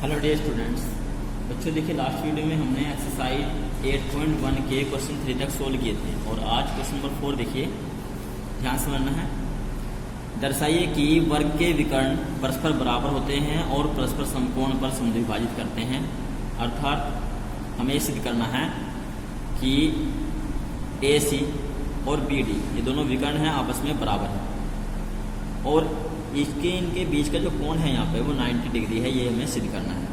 Hello dear students. बच्चों देखिए, last video में हमने एक्सरसाइज 8.1 के क्वेश्चन 3 तक सोल्व किए थे और आज क्वेश्चन नंबर 4 देखिए, ध्यान से समझना है। दर्शाइए कि वर्ग के विकर्ण परस्पर बराबर होते हैं और परस्पर समकोण पर समद्विभाजित करते हैं। अर्थात हमें ये सिद्ध करना है कि AC और BD ये दोनों विकर्ण हैं, आपस में बराबर हैं और इनके बीच का जो कोण है यहाँ पे वो 90 डिग्री है, ये हमें सिद्ध करना है।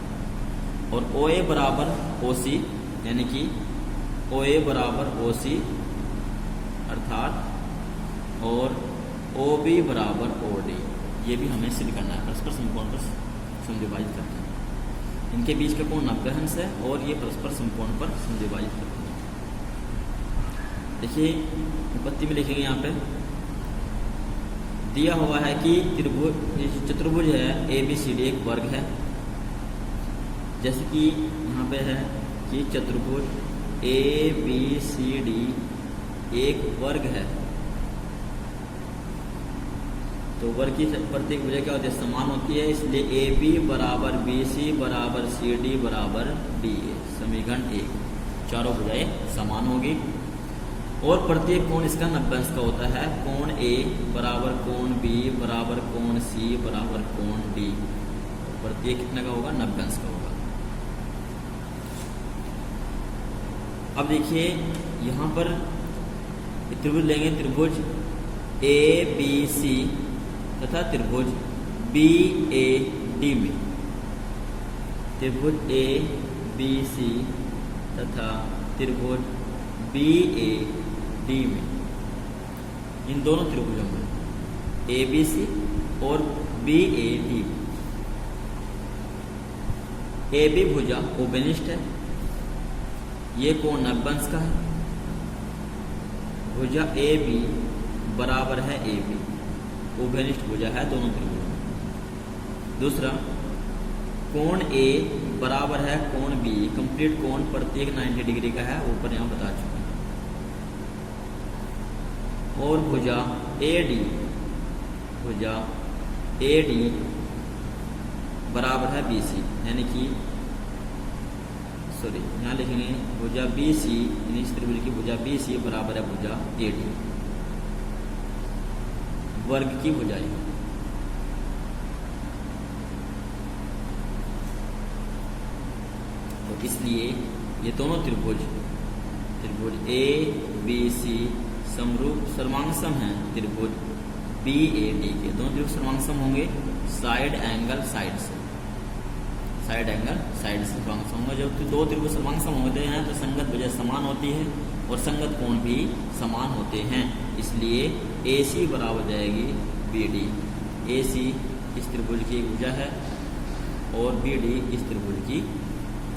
और OA बराबर OC यानी कि OA बराबर OC अर्थात और OB बराबर OD ये भी हमें सिद्ध करना है। परस्पर समकोण पर समद्विभाजित करते हैं, इनके बीच का कोण 90 अंश है और ये परस्पर समकोण पर समद्विभाजित करते हैं। देखिए उत्पत्ति में लिखेंगे, यहाँ पे दिया हुआ है कि चतुर्भुज है ABCD एक वर्ग है। जैसे कि यहाँ पे है कि चतुर्भुज ABCD एक वर्ग है, तो वर्ग की प्रत्येक भुजा क्या होती है, समान होती है। इसलिए AB बराबर BC बराबर CD बराबर DA समीकरण 1, चारों भुजाएं समान होगी और प्रत्येक कोण इसका 90 अंश का होता है। कोण A बराबर कोण B बराबर कोण C बराबर कोण D, प्रत्येक कितने का होगा, 90 अंश का होगा। अब देखिए यहाँ पर त्रिभुज लेंगे, त्रिभुज ABC तथा त्रिभुज BAD में, त्रिभुज ABC तथा त्रिभुज BAD में, इन दोनों त्रिभुजों में ABC और BAD में AB भुजा ओबेनिष्ठ है, ये कोण 90 अंश का है। भुजा AB बराबर है AB, ओबेनिष्ठ भुजा है दोनों त्रिभुजों में। दूसरा कोण A बराबर है कोण B, कंप्लीट कोण प्रत्येक 90 डिग्री का है, ऊपर यहाँ बता चुके हैं। और भुजा AD बराबर है BC यानी कि यहाँ लिखेंगे भुजा BC यानी इस त्रिभुज की भुजा BC बराबर है भुजा AD, वर्ग की भुजाएं। तो इसलिए ये दोनों त्रिभुज ABC समरूप सर्वांगसम हैं त्रिभुज BAD के। दोनों त्रिभुज सर्वांगसम होंगे साइड एंगल साइड से, सर्वांगसम होंगे। जब दो त्रिभुज सर्वांगसम होते हैं तो संगत भुजा समान होती है और संगत कोण भी समान होते हैं। इसलिए AC बराबर जाएगी BD, AC इस त्रिभुज की भुजा है और BD इस त्रिभुज की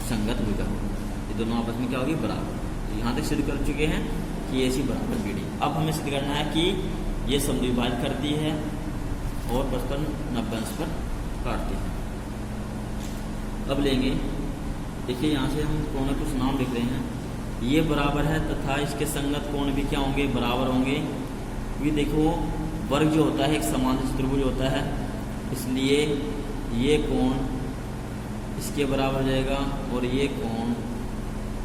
संगत भुजा होगी, ये दोनों आपस में क्या होगी, बराबर। यहाँ तक सिद्ध कर चुके हैं कि AC बराबर BD। अब हमें सिद्ध करना है कि ये समद्विभाजित करती है और परस्पर 90 अंश पर काटती है। अब लेंगे, देखिए यहाँ से हम कोण कुछ नाम लिख रहे हैं। ये बराबर है तथा इसके संगत कोण भी क्या होंगे, बराबर होंगे। ये देखो वर्ग जो होता है एक समांतर चतुर्भुज होता है, इसलिए ये कोण इसके बराबर हो जाएगा और ये कोण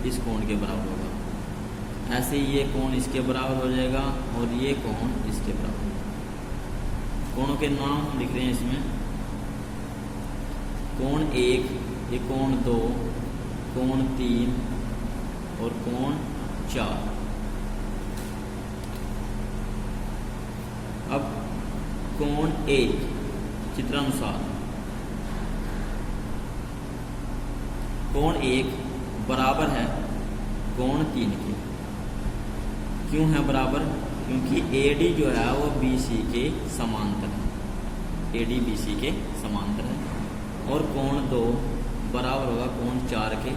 इस कोण के बराबर होगा। ऐसे ही ये कोण इसके बराबर हो जाएगा और ये कोण इसके बराबर होगा। कोणों के नाम लिख रहे हैं इसमें, कोण 1, ये कोण 2, कोण 3 और कोण 4। अब कोण 1 चित्रानुसार, कोण 1 बराबर है कोण 3 के। क्यों है बराबर, क्योंकि AD जो है वो BC के समांतर है, AD BC के समांतर है। और कोण 2 बराबर होगा कोण 4 के,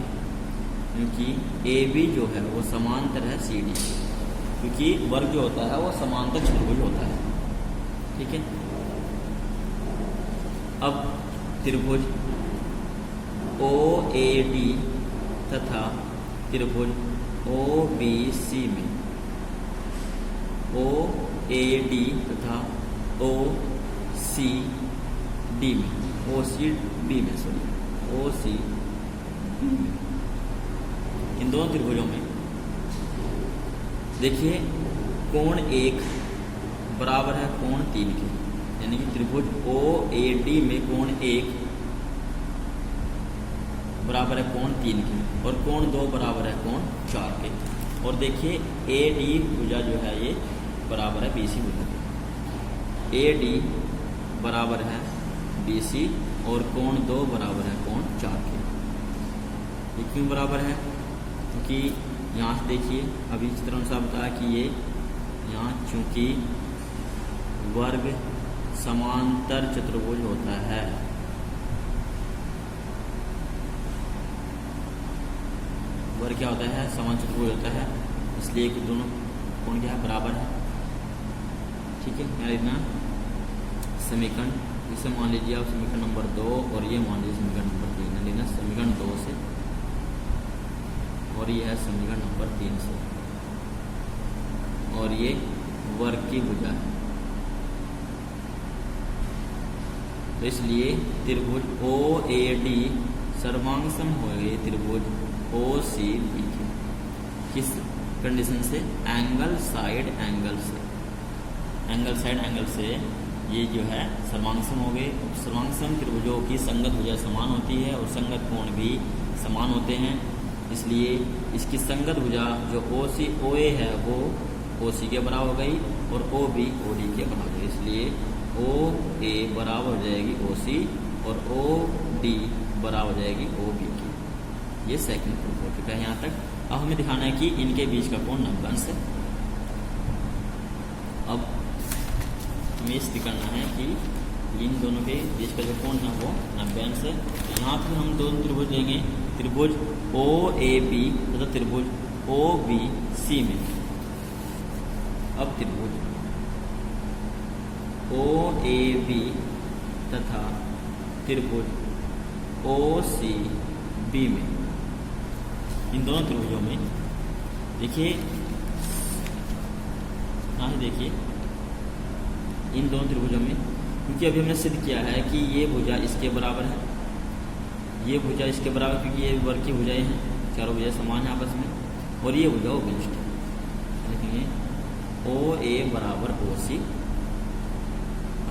क्योंकि AB जो है वो समांतर है CD, क्योंकि वर्ग जो होता है वो समांतर चतुर्भुज होता है। ठीक है। अब त्रिभुज OAD तथा त्रिभुज OBC में, OAD तथा OCD में, OCD में ओ सी, इन दोनों त्रिभुजों में देखिए कोण 1 बराबर है कोण 3 के, यानी कि त्रिभुज ओ ए डी में कोण 1 बराबर है कोण 3 के और कोण 2 बराबर है कोण 4 के। और देखिए ए डी भुजा जो है ये बराबर है बी सी भुजा के। ए डी बराबर है बी सी और कोण 2 बराबर है कोण 4 के। ये क्यों बराबर है? क्योंकि यहाँ से देखिए अभी चित्र अनुसार बताया कि ये यहाँ चूंकि वर्ग समांतर चतुर्भुज होता है, वर्ग क्या होता है? समांतर चतुर्भुज होता है, इसलिए कि दोनों कोण क्या है? बराबर है। ठीक है, यहाँ लिखना समीकरण, इसे मान लीजिए आप समीकरण नंबर 2 और ये मान लीजिए समीकरण नंबर 3, लेना समीकरण 2 से और ये है समीकरण नंबर 3 से, और ये वर्ग की भुजा है। तो इसलिए त्रिभुज ओ ए डी सर्वांगसम हो गए त्रिभुज ओ सी बी के। किस कंडीशन से? एंगल साइड एंगल से, एंगल साइड एंगल से ये जो है सर्वांगसम हो गए। सर्वांगसम त्रिभुजों की संगत भुजा समान होती है और संगत कोण भी समान होते हैं, इसलिए इसकी संगत भुजा जो ओ सी ओ ए है वो ओ सी के बराबर हो गई और ओ बी ओ डी के बराबर हो गई। इसलिए ओ ए बराबर हो जाएगी ओ सी और ओ डी बराबर हो जाएगी ओ बी की। ये सेकंड प्रूफ हो चुका है यहाँ तक। अब हमें दिखाना है कि इनके बीच का कोण 90 अंश है। अब हमें इसलिए करना है कि इन दोनों के बीच का जो कोण है वो 90 अंश है। यहाँ पर हम दोनों त्रिभुज लेंगे, त्रिभुज ओ ए बी तथा त्रिभुज ओ बी सी में। अब त्रिभुज ओ ए बी तथा त्रिभुज ओ सी बी में, इन दोनों त्रिभुजों में देखिए, हाँ देखिए इन दोनों त्रिभुजों में, क्योंकि अभी हमने सिद्ध किया है कि ये भुजा इसके बराबर है, ये भुजा इसके बराबर, क्योंकि ये वर्ग की भुजाएं हैं, चारों भुजाएं समान है आपस में, और ये भुजा उपनिष्ठ है। लिखेंगे ओ ए बराबर ओ सी,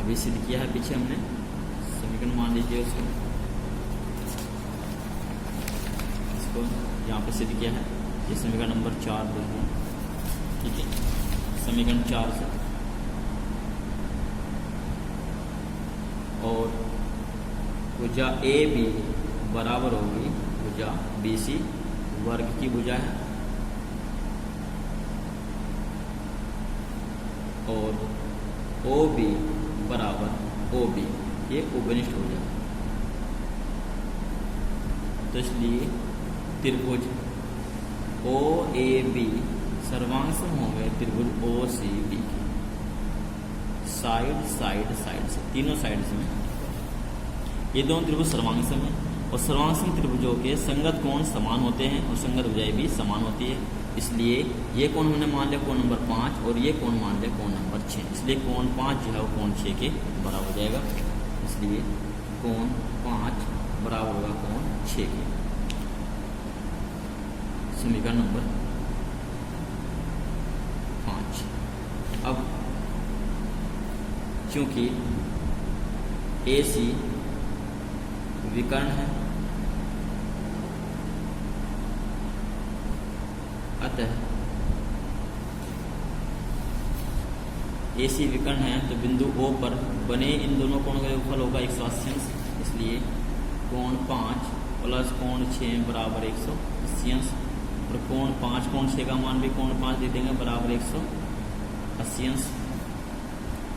अभी सिद्ध किया है पीछे हमने, समीकरण मान लीजिए उसको, इसको यहाँ पे सिद्ध किया है, ये समीकरण नंबर 4 देखो, ठीक है, समीकरण 4 से। और भुजा ए बी बराबर होगी भुजा बी सी, वर्ग की भुजा है, और ओ बी बराबर ओ बी, ये उपनिष्ठ भुजा है। तो इसलिए त्रिभुज ओ ए बी सर्वांगसम हो गए त्रिभुज ओ सी बी के, साइड साइड साइड से, तीनों साइड से। ये दोनों त्रिभुज सर्वांगसम है और सर्वांगसम त्रिभुजों के संगत कोण समान होते हैं और संगत भुजाएं भी समान होती है, इसलिए ये कोण हमने मान लिया कोण नंबर 5 और ये कोण मान लिया कोण नंबर 6, इसलिए कोण 5 जो है वो कोण 6 के बराबर हो जाएगा। इसलिए कोण 5 बराबर होगा कोण 6 के। समीकरण नंबर 5। अब क्योंकि ए सी विकर्ण है, अतः ए सी विकर्ण है तो बिंदु O पर बने इन दोनों कोणों का योगफल होगा 180 अंश, इसलिए कोण 5 प्लस कोण 6 बराबर 180 अंश, और कोण 5 कोण 6 का मान भी कोण 5 दे देंगे बराबर 180 अंश।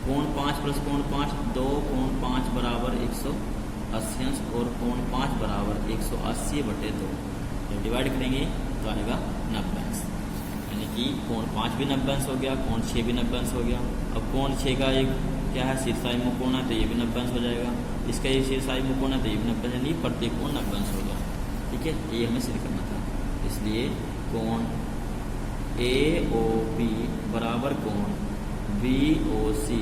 कोण 5 प्लस कोण 5 2, कोण 5 बराबर 180 अंश और कोण 5 बराबर 180/2, जब डिवाइड करेंगे तो आएगा 90 अंश, यानी कि कोण 5 भी 90 अंश हो गया, कोण 6 भी 90 अंश हो गया। अब कोण 6 का एक क्या है शीर्षाई मुकोण है तो ये भी 90 अंश हो जाएगा, इसका ये शीर्षाई मुकोण है तो ये भी 90 अंश, यानी प्रत्येक कोण 90 अंश हो गया। ठीक है, ये हमें सिद्ध करना था, इसलिए कोण ए ओ बी बराबर कोण बी ओ सी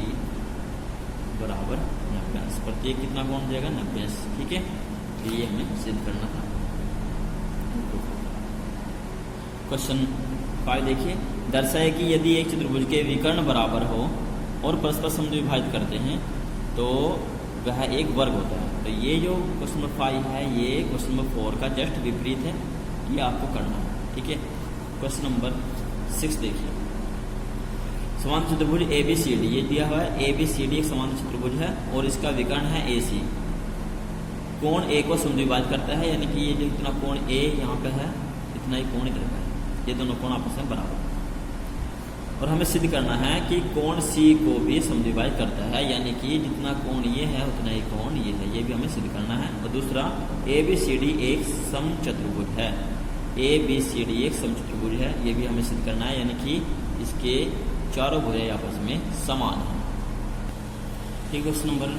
बराबर 90 अंश, प्रत्येक कितना कोण हो जाएगा 90 अंश। ठीक है, तो ये हमें सिद्ध करना था। क्वेश्चन 5 देखिए, दर्शाए कि यदि एक चतुर्भुज के विकर्ण बराबर हो और परस्पर समद्विभाजित करते हैं तो वह एक वर्ग होता है। तो ये जो क्वेश्चन नंबर 5 है ये क्वेश्चन नंबर 4 का जस्ट विपरीत है, ये आपको करना है। ठीक है, क्वेश्चन नंबर 6 देखिए, समांतर चतुर्भुज ABCD, ये दिया हुआ है ABCD एक समांतर चतुर्भुज है और इसका विकर्ण है AC। कोण A को समद्विभाजित करता है, यानी कि ये जो इतना कोण A यहाँ पे है इतना ही कोण इधर का है, ये दोनों कोण आपस में बराबर। और हमें सिद्ध करना है कि कोण C को भी समद्विभाजित करता है, यानी कि जितना कोण ये है उतना ही कोण ये है, ये भी हमें सिद्ध करना है। और दूसरा ABCD एक समचतुर्भुज है, ABCD एक समचतुर्भुज है, ये भी हमें सिद्ध करना है, यानी कि इसके चारों भुजाएं आपस में समान है। ठीक, क्वेश्चन नंबर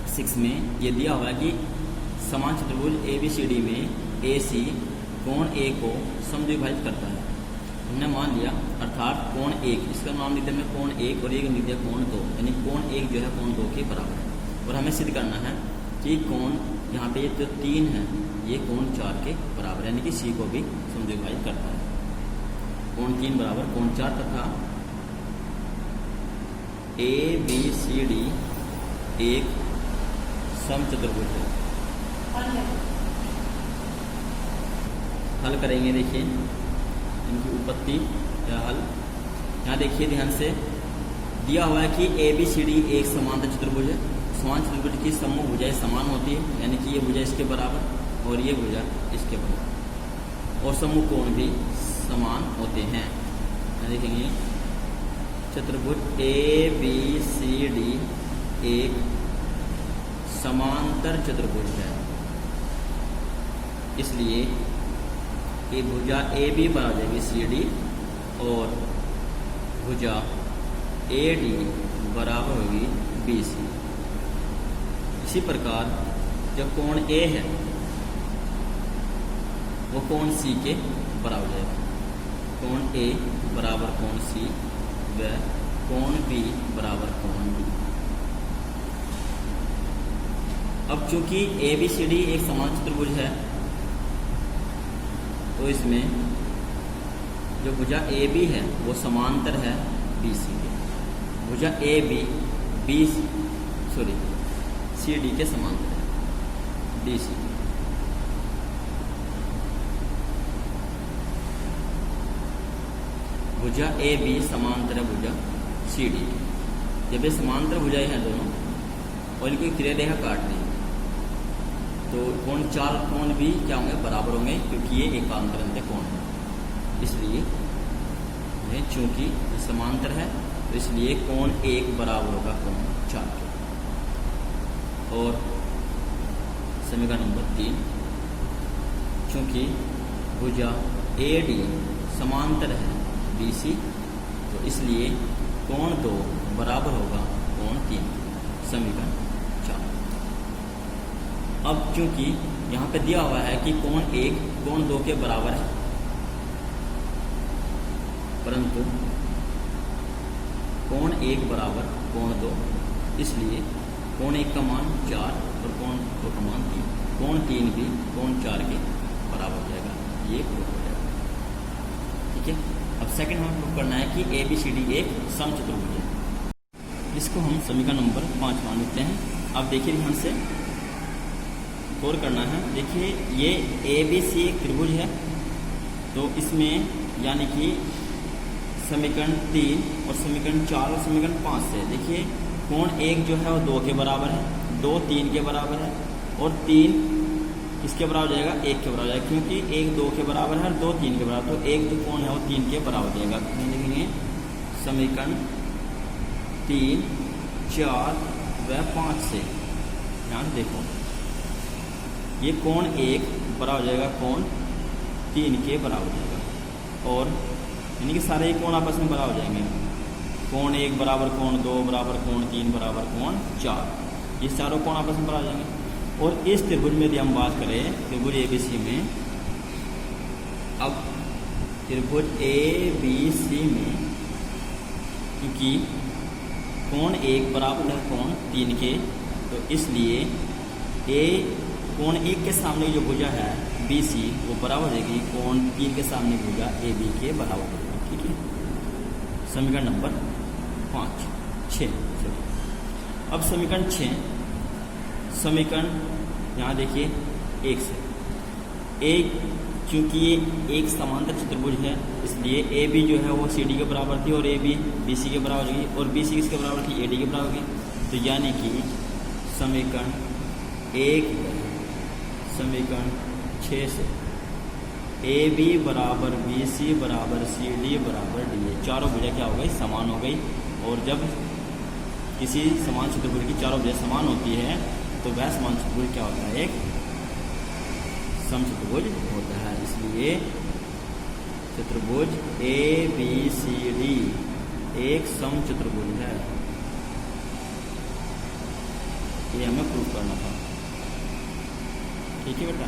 6 में ये दिया हुआ है कि समान चतुर्भुज ABCD में AC कोण A को समद्विभाजित करता है। हमने मान लिया, अर्थात कोण 1, इसका नाम लिख दिया मैं कोण 1 और एक लिख दिया कोण 2, यानी कोण 1 जो है कोण 2 के बराबर है। और हमें सिद्ध करना है कि कोण यहाँ पे जो 3 है ये कोण 4 के बराबर, यानी कि C को भी समद्विभाजित करता है। कोण 3 बराबर कोण 4 तथा ABCD एक समचतुर्भुज है। हल करेंगे, देखिए इनकी उत्पत्ति या हल। यहाँ देखिए ध्यान से, दिया हुआ है कि ABCD एक समांतर चतुर्भुज है। समान चतुर्भुज की समूह भुजाएं समान होती है, यानी कि ये भुजा इसके बराबर और ये भुजा इसके बराबर, और समूह कोण भी समान होते हैं। देखेंगे चतुर्भुज ABCD एक समांतर चतुर्भुज है, इसलिए ये भुजा AB बराबर जाएगी CD और भुजा AD बराबर होगी BC। इसी प्रकार जो कोण A है वो कोण C के बराबर जाएगा। कोण A बराबर कोण C व कोण B बराबर कोण D। अब चूंकि ABCD एक समान चतुर्भुज है तो इसमें जो भुजा AB है वो समांतर है BC के। भुजा AB CD के समांतर है DC। भुजा AB समांतर है भुजा CD। जब ये समांतर भुजाएं हैं दोनों और इनकी त्रिय रेखा काट दी तो कोण 4 कोण भी क्या होंगे, बराबर होंगे, क्योंकि ये एकांतरंत कोण है। इसलिए चूंकि समांतर है तो इसलिए कोण 1 बराबर होगा कोण 4 के। और समीकरण नंबर 3, चूंकि भुजा AD समांतर है BC तो इसलिए कोण 2 बराबर होगा कोण 3। समीकरण 4। अब चूंकि यहाँ पे दिया हुआ है कि कोण 1 कोण 2 के बराबर है, परंतु कोण 1 बराबर कोण 2, इसलिए कोण 1 का मान 4 और कोण 2 का मान 3। कोण 3 भी कोण 4 के बराबर हो जाएगा, ये प्रूफ हो जाएगा। ठीक है, अब सेकंड हमें प्रूफ करना है कि ABCD एक समचतुर्भुज है, जिसको हम समीकरण नंबर 5 मान लेते हैं। अब देखिए ध्यान से गौर करना है। देखिए ये ABC एक त्रिभुज है, तो इसमें यानी कि समीकरण 3 और समीकरण 4 और समीकरण 5 से देखिए कोण 1 जो है वो 2 के बराबर है, 2 3 के बराबर है और 3 किसके बराबर हो जाएगा, 1 के बराबर जाएगा, क्योंकि 1 2 के बराबर है और 2 3 के बराबर, तो एक जो कोण है वो 3 के बराबर जाएगा। देखेंगे समीकरण 3 4 व 5 से ध्यान देखो, ये कोण 1 बराबर हो जाएगा कोण 3 के बराबर हो जाएगा, और यानी कि सारे ही कोण आपस में बराबर हो जाएंगे। कोण 1 बराबर कोण 2 बराबर कोण 3 बराबर कोण 4, ये चारों कोण आपस में बराबर हो जाएंगे। और इस त्रिभुज में यदि हम बात करें त्रिभुज ABC में, अब त्रिभुज ABC में क्योंकि कोण 1 बराबर है कोण 3 के, तो इसलिए कोण 1 के सामने जो भुजा है BC वो बराबर हो जाएगी कोण 3 के सामने भुजा AB के बराबर हो जाएगी। ठीक है, समीकरण नंबर 6। अब समीकरण 6, समीकरण यहाँ देखिए 1 से एक, क्योंकि ये एक समांतर चतुर्भुज है इसलिए AB जो है वो CD के बराबर थी और AB BC के बराबर होगी और BC किसके बराबर थी, AD के बराबर होगी। तो यानी कि समीकरण 1 समीकरण 6 से AB बराबर BC बराबर CD बराबर DA, चारों भुजा क्या हो गई, समान हो गई। और जब किसी समान चतुर्भुज की चारों भुजा समान होती है तो वह समान चतुर्भुज क्या होता है, एक समचतुर्भुज होता है। इसलिए चतुर्भुज ABCD एक समचतुर्भुज है, ये हमें प्रूव करना था। ठीक है बेटा।